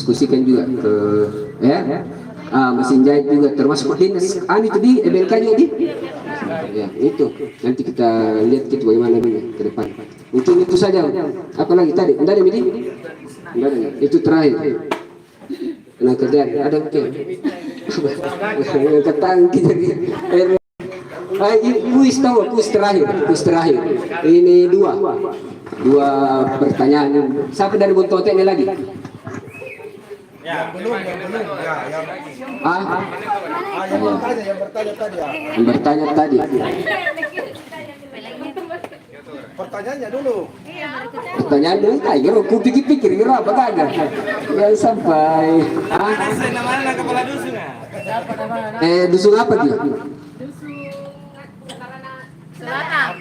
diskusikan juga ke mesin jahit juga termasuk dinas itu di EBLK juga di ya itu nanti kita lihat gitu bagaimana ini ke depan. Mungkin itu saja. Apa lagi tadi? Enggak ada Midi? Enggak ada. Itu terakhir. Nah kerjaan ada oke. Ketangki jadi. Kuis terakhir. Ini dua pertanyaan. Siapa dari Buntote ini lagi? Yang belum. Yang bertanya tadi. Pertanyaannya dulu. Pertanyaan dulu, aku pikir apa kagak? Ya sampai. Nama kepala dusun ya? Dusun apa dia? Selatan.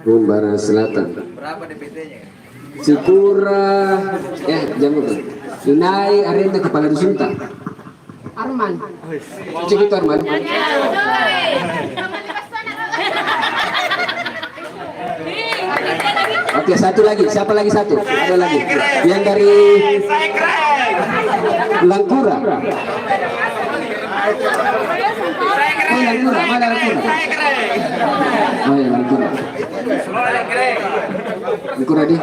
Barat Selatan. Berapa DPT-nya? Sikura, jamu. Inai Arenda kepala dusun tak? Arman. Cik itu Arman. Oke, satu lagi. Siapa lagi satu? Ada lagi. Yang dari Langkura. Langkura. Mana Langkura? Oh ya Langkura. Langkura di.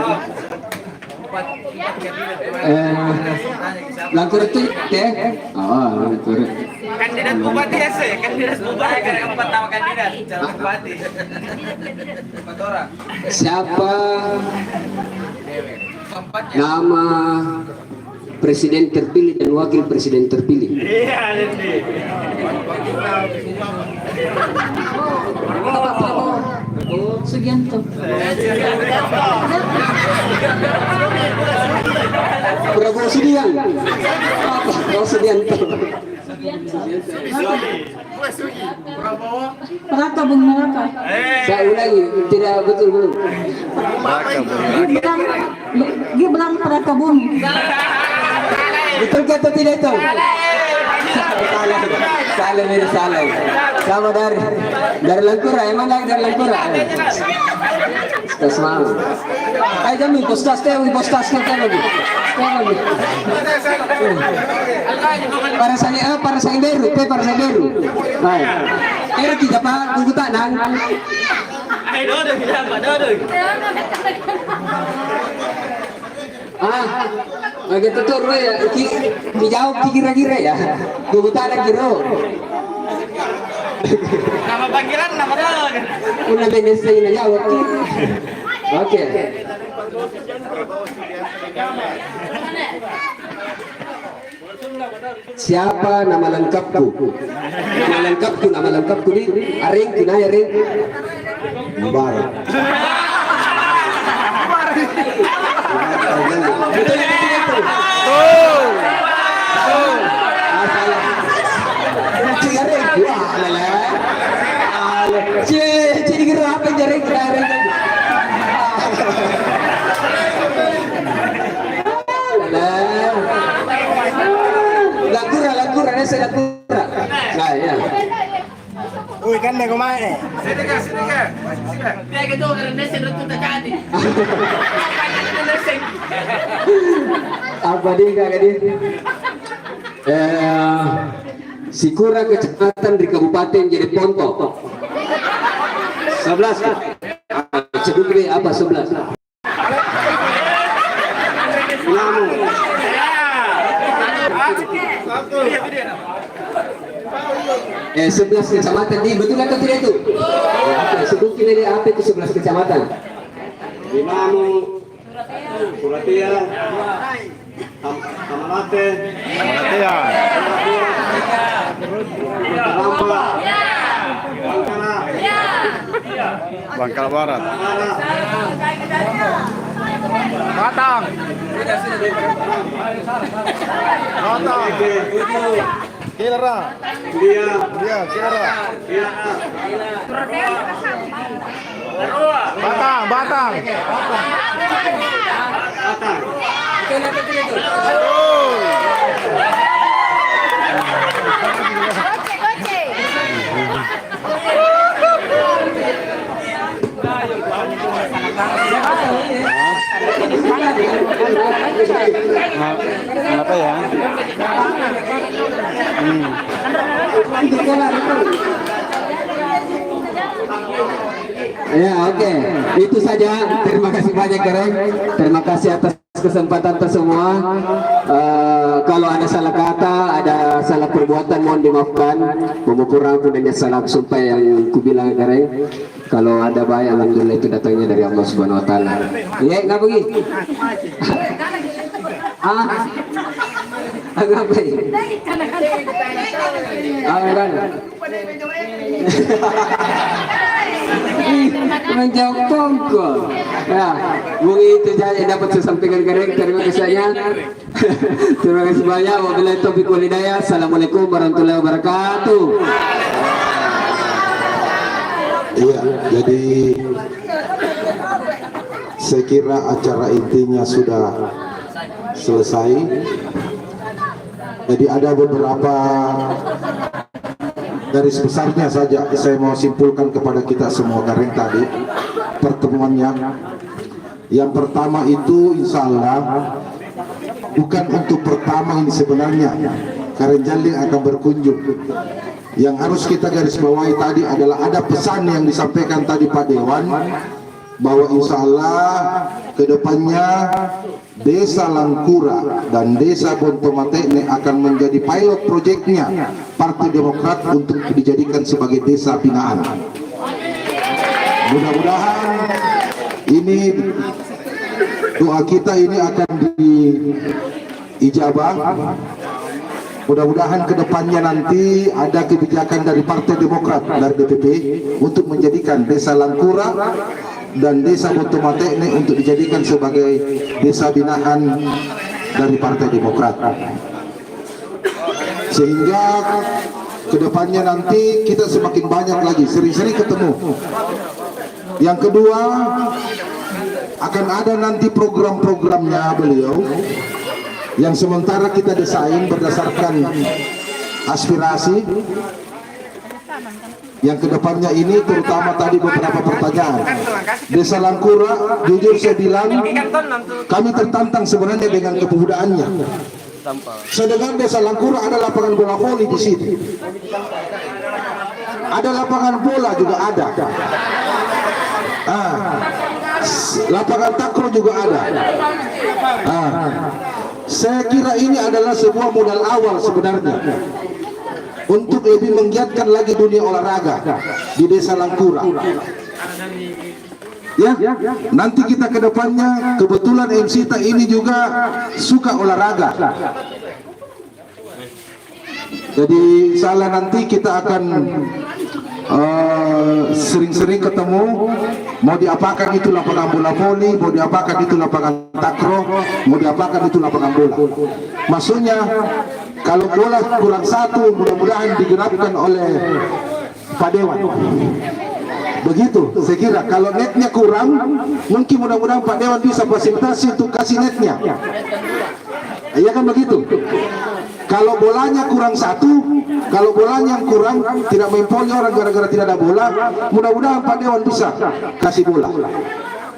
Langkura itu Langkura. Kandidat bupati ya sih, kandidat bupati kan 4 nama kandidat calon bupati. 4 orang. Siapa nama presiden terpilih dan wakil presiden terpilih? Iya, nanti. Sugianto. Prabowo Subianto. Prabowo Subianto. Raka Bung Raka. Saya ulangi, tidak betul belum. Gibran Raka Bung. Betul atau tidak itu? Salah. Sama dari Langkura, emang lagi dari Langkura. Semangat. Ayo kami postas kita lagi. Para saya baru. Baik. Kita Pak Gugutanan. Ayo dodong. Begitu tuh ya, dijawab kira-kira ya. Gugutanan kira. Nama panggilan nama dong. Una benessina jawab. Oke. Siapa nama lengkapku? Nama lengkapku ni Aring Kinaya Aring Mubarak. Betul itu. Jadi kira apa jaring kemarin? Langkura, saya Langkura. Nah ya. Uy, kan nego mae. Sini ka. Dia gitu karena sen itu tak jadi. Apa dia kagak dia? Sikura kecamatan di Kabupaten jadi Ponto. 11. Cedugri apa 11? Lamu. Ya. 11 kecamatan di betul atau tidak itu? Sebutin ini apa itu 11 kecamatan? Di Lamu, Suratia, Tamanate, Bangkal Barat. Batang. Kilera. Dia Kilera. Batang. Apa ya? Ya, oke. Itu saja. Terima kasih banyak, Gareng. Terima kasih atas kesempatan semua. Kalau ada salah kata, ada salah perbuatan, mohon dimaafkan. Memohon ampun dan salah sumpah yang kubilang, Gareng. Kalau ada baik, alhamdulillah itu datangnya dari Allah Subhanahu Wa Taala. Iya, nggak pergi. Agak baik. Menjawab pongkol. Ya, mungkin itu saja yang dapat saya sampaikan, Gareng. Terima kasih banyak. Terima kasih banyak. Wabillahi taufiq wal hidayah. Assalamualaikum warahmatullahi wabarakatuh. Iya, jadi saya kira acara intinya sudah selesai. Jadi ada beberapa garis besarnya saja saya mau simpulkan kepada kita semua, Gareng, tadi pertemuannya. Yang pertama itu insya Allah bukan untuk pertama ini sebenarnya, Karen Jalling akan berkunjung. Yang harus kita garis bawahi tadi adalah ada pesan yang disampaikan tadi Pak Dewan, bahwa insya Allah kedepannya Desa Langkura dan Desa Bontomatekne akan menjadi pilot proyeknya Partai Demokrat untuk dijadikan sebagai desa binaan. Mudah-mudahan ini doa kita ini akan diijabah. Mudah-mudahan kedepannya nanti ada kebijakan dari Partai Demokrat, dari DPP, untuk menjadikan Desa Langkura dan Desa Bontomatekne untuk dijadikan sebagai desa binaan dari Partai Demokrat. Sehingga kedepannya nanti kita semakin banyak lagi, sering-sering ketemu. Yang kedua, akan ada nanti program-programnya beliau yang sementara kita desain berdasarkan aspirasi. Yang kedepannya ini terutama tadi beberapa pertanyaan. Desa Langkura, jujur saya bilang, kami tertantang sebenarnya dengan kepemudaannya. Sedangkan Desa Langkura ada lapangan bola voli di sini. Ada lapangan bola juga ada. Lapangan takraw juga ada. Saya kira ini adalah sebuah modal awal sebenarnya untuk lebih menggiatkan lagi dunia olahraga di Desa Langkura. Ya, nanti kita ke depannya, kebetulan MC Ta ini juga suka olahraga. Jadi salah nanti kita akan sering-sering ketemu, mau diapakan itu lapangan bola voli, mau diapakan itu lapangan takraw, mau diapakan itu lapangan bola. Maksudnya kalau bola kurang satu, mudah-mudahan digenapkan oleh Pak Dewan. Begitu, saya kira kalau netnya kurang, mungkin mudah-mudahan Pak Dewan bisa fasilitasi untuk kasih netnya. Iya kan begitu. Kalau bolanya kurang satu, kalau bolanya yang kurang, tidak main poli orang gara-gara tidak ada bola, mudah-mudahan Pak Dewan bisa kasih bola.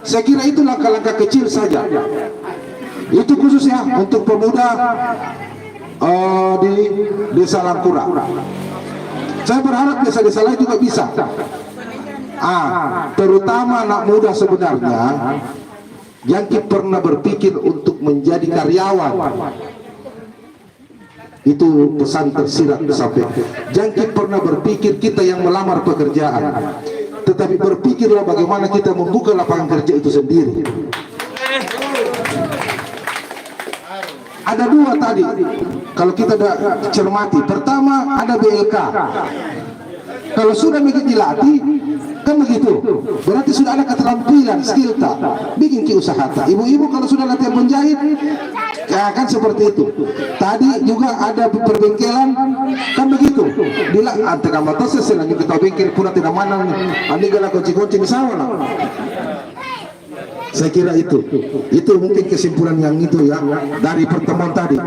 Saya kira itu langkah-langkah kecil saja. Itu khususnya untuk pemuda di Desa Langkura. Saya berharap desa-desa lain juga bisa. Terutama anak muda sebenarnya yang pernah berpikir untuk menjadi karyawan. Itu pesan tersirat sampai. Jangan pernah berpikir kita yang melamar pekerjaan, tetapi berpikirlah bagaimana kita membuka lapangan kerja itu sendiri. Ada dua tadi, kalau kita cermati. Pertama ada BLK. Kalau sudah begitu dilatih, kan begitu. Berarti sudah ada keterampilan, skill tak. Bikin usaha tak. Ibu-ibu kalau sudah latihan menjahit, ya kan seperti itu. Tadi juga ada perbengkelan, kan begitu. Bila antara mata selanjutnya kita bengkel pura tidak mana, andi gala kunci-kunci misalnya. Saya kira itu mungkin kesimpulan yang itu ya dari pertemuan tadi.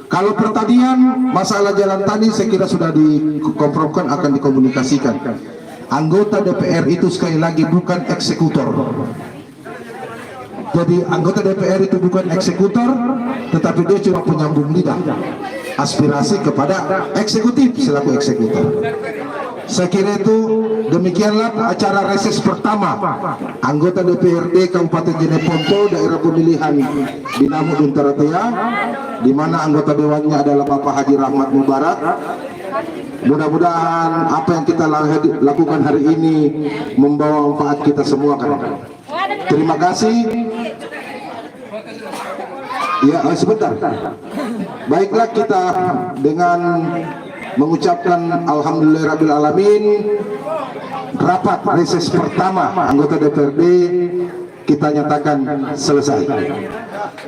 Kalau pertanian, masalah jalan tani saya kira sudah dikompromikan, akan dikomunikasikan. Anggota DPR itu sekali lagi bukan eksekutor. Jadi anggota DPR itu bukan eksekutor, tetapi dia cuma penyambung lidah aspirasi kepada eksekutif selaku eksekutor. Saya kira itu demikianlah acara reses pertama anggota DPRD Kabupaten Jeneponto daerah pemilihan Dinamo Duntaratea, di mana anggota dewannya adalah Bapak Haji Rahmat Mubarak. Mudah-mudahan apa yang kita lakukan hari ini membawa manfaat kita semua kan. Terima kasih. Ya, sebentar. Baiklah, kita dengan mengucapkan alhamdulillahirabbil alamin, rapat reses pertama anggota DPRD kita nyatakan selesai.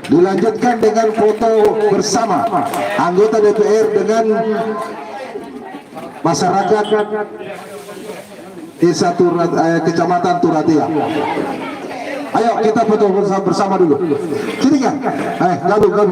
Dilanjutkan dengan foto bersama anggota DPR dengan masyarakat Desa Kecamatan Turatea. Ayo kita foto bersama dulu. Sini kan? Gabung.